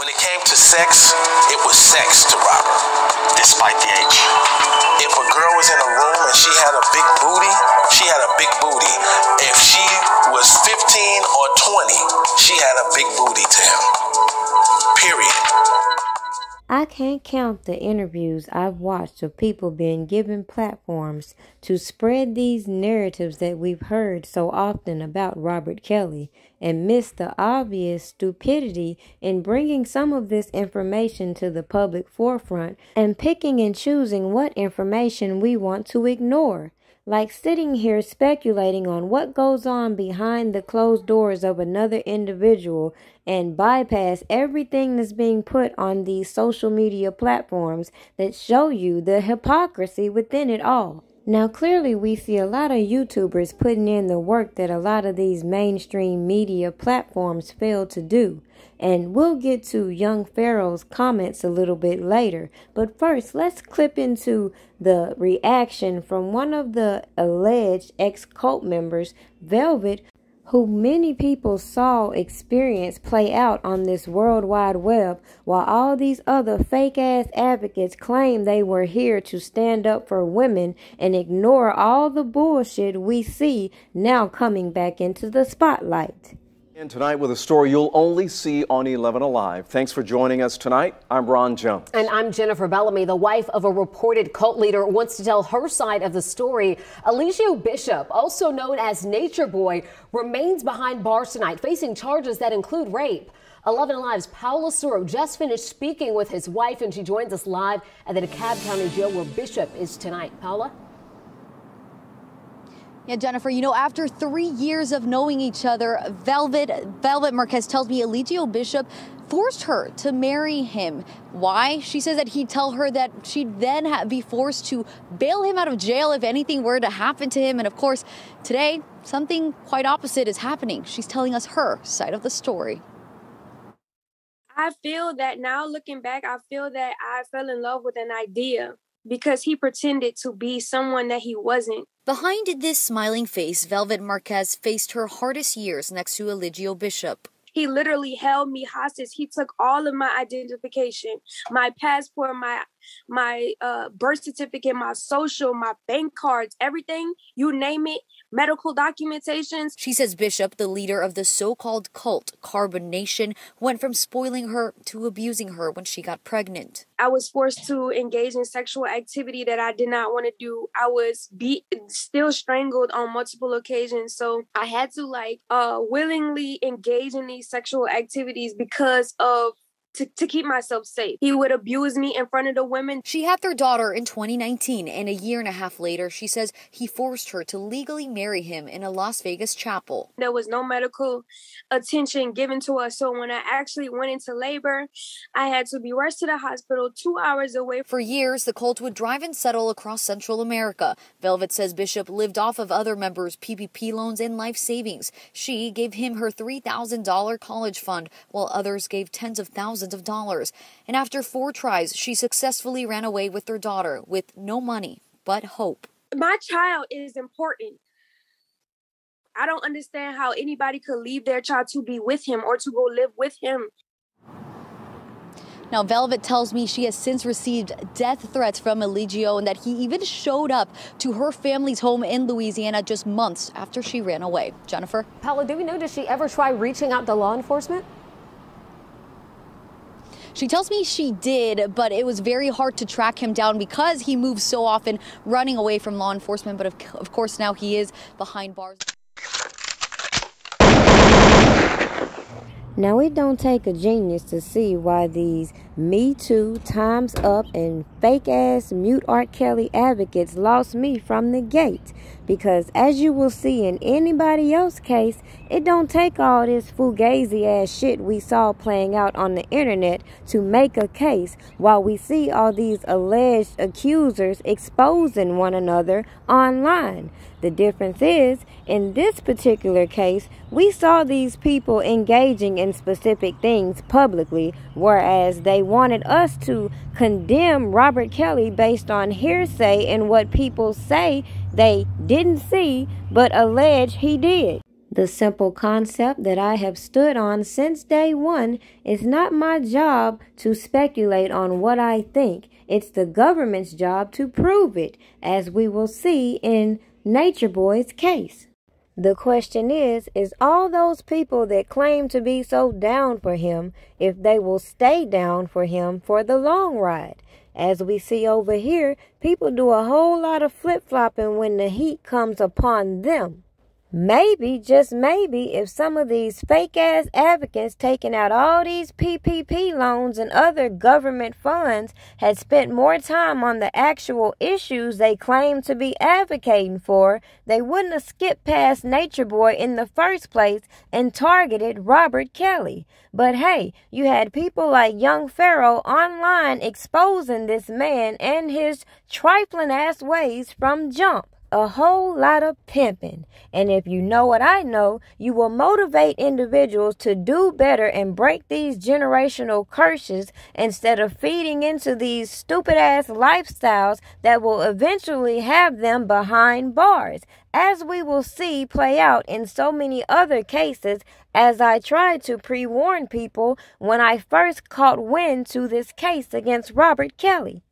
When it came to sex, it was sex to Robert, despite the age. If a girl was in a room and she had a big booty, she had a big booty. If she was 15 or 20, she had a big booty to him. Period. I can't count the interviews I've watched of people being given platforms to spread these narratives that we've heard so often about Robert Kelly and miss the obvious stupidity in bringing some of this information to the public forefront and picking and choosing what information we want to ignore. Like sitting here speculating on what goes on behind the closed doors of another individual and bypass everything that's being put on these social media platforms that show you the hypocrisy within it all. Now, clearly we see a lot of YouTubers putting in the work that a lot of these mainstream media platforms fail to do. And we'll get to young Pharoah's comments a little bit later. But first, let's clip into the reaction from one of the alleged ex-cult members, Velvet, who many people saw experience play out on this World Wide Web, while all these other fake-ass advocates claim they were here to stand up for women and ignore all the bullshit we see now coming back into the spotlight. And tonight with a story you'll only see on 11 Alive. Thanks for joining us tonight. I'm Ron Jones. And I'm Jennifer Bellamy. The wife of a reported cult leader wants to tell her side of the story. Eligio Bishop, also known as Nature Boy, remains behind bars tonight, facing charges that include rape. 11 Alive's Paula Suro just finished speaking with his wife, and she joins us live at the DeKalb County Jail where Bishop is tonight. Paula? Yeah, Jennifer, you know, after 3 years of knowing each other, Velvet Marquez tells me Eligio Bishop forced her to marry him. Why? She says that he'd tell her that she'd then be forced to bail him out of jail if anything were to happen to him. And of course, today, something quite opposite is happening. She's telling us her side of the story. I feel that now looking back, I feel that I fell in love with an idea because he pretended to be someone that he wasn't. Behind this smiling face, Velvet Marquez faced her hardest years next to Eligio Bishop. He literally held me hostage. He took all of my identification, my passport, my birth certificate, my social, my bank cards, everything, you name it, medical documentations. She says Bishop, the leader of the so-called cult Carbon Nation, went from spoiling her to abusing her when she got pregnant. I was forced to engage in sexual activity that I did not want to do. I was still strangled on multiple occasions. So I had to willingly engage in these sexual activities because of to keep myself safe. He would abuse me in front of the women. She had their daughter in 2019, and a year and a half later, she says he forced her to legally marry him in a Las Vegas chapel. There was no medical attention given to us, so when I actually went into labor, I had to be rushed to the hospital 2 hours away. For years, the cult would drive and settle across Central America. Velvet says Bishop lived off of other members' PPP loans and life savings. She gave him her $3,000 college fund, while others gave tens of thousands of dollars. And after 4 tries, she successfully ran away with their daughter with no money but hope. My child is important. I don't understand how anybody could leave their child to be with him or to go live with him. Now, Velvet tells me she has since received death threats from Eligio and that he even showed up to her family's home in Louisiana just months after she ran away. Jennifer? Paula, do we know, did she ever try reaching out to law enforcement? She tells me she did, but it was very hard to track him down because he moves so often running away from law enforcement. But of course, now he is behind bars. Now, it don't take a genius to see why these Me Too, Time's Up, and fake-ass mute R. Kelly advocates lost me from the gate. Because as you will see in anybody else's case, it don't take all this fugazi-ass shit we saw playing out on the internet to make a case, while we see all these alleged accusers exposing one another online. The difference is, in this particular case, we saw these people engaging in specific things publicly, whereas they wanted us to condemn Robert Kelly based on hearsay and what people say they didn't see but allege he did. The simple concept that I have stood on since day one is not my job to speculate on what I think. It's the government's job to prove it, as we will see in Nature Boy's case. The question is all those people that claim to be so down for him, if they will stay down for him for the long ride? As we see over here, people do a whole lot of flip-flopping when the heat comes upon them. Maybe, just maybe, if some of these fake-ass advocates taking out all these PPP loans and other government funds had spent more time on the actual issues they claim to be advocating for, they wouldn't have skipped past Nature Boy in the first place and targeted Robert Kelly. But hey, you had people like young Pharoah online exposing this man and his trifling-ass ways from jump. A whole lot of pimping. And if you know what I know, you will motivate individuals to do better and break these generational curses instead of feeding into these stupid-ass lifestyles that will eventually have them behind bars, as we will see play out in so many other cases, as I tried to pre-warn people when I first caught wind to this case against Robert Kelly.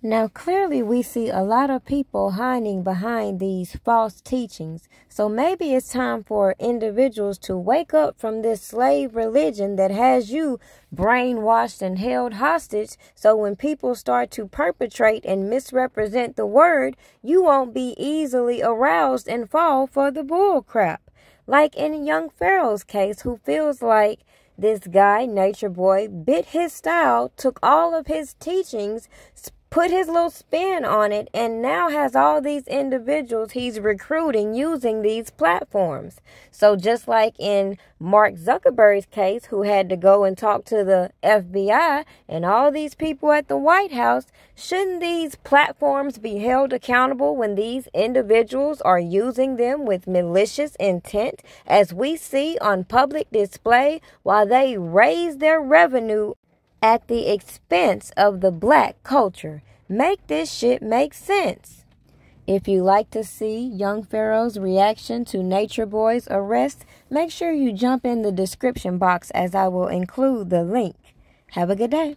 Now, clearly we see a lot of people hiding behind these false teachings, so maybe it's time for individuals to wake up from this slave religion that has you brainwashed and held hostage, so when people start to perpetrate and misrepresent the word, you won't be easily aroused and fall for the bull crap. Like in young Pharoah's case, who feels like this guy, Nature Boy, bit his style, took all of his teachings, put his little spin on it, and now has all these individuals he's recruiting using these platforms. So just like in Mark Zuckerberg's case, who had to go and talk to the FBI and all these people at the White House, shouldn't these platforms be held accountable when these individuals are using them with malicious intent, as we see on public display, while they raise their revenue at the expense of the black culture? Make this shit make sense. If you like to see young Pharoah's reaction to Nature Boy's arrest, make sure you jump in the description box, as I will include the link. Have a good day.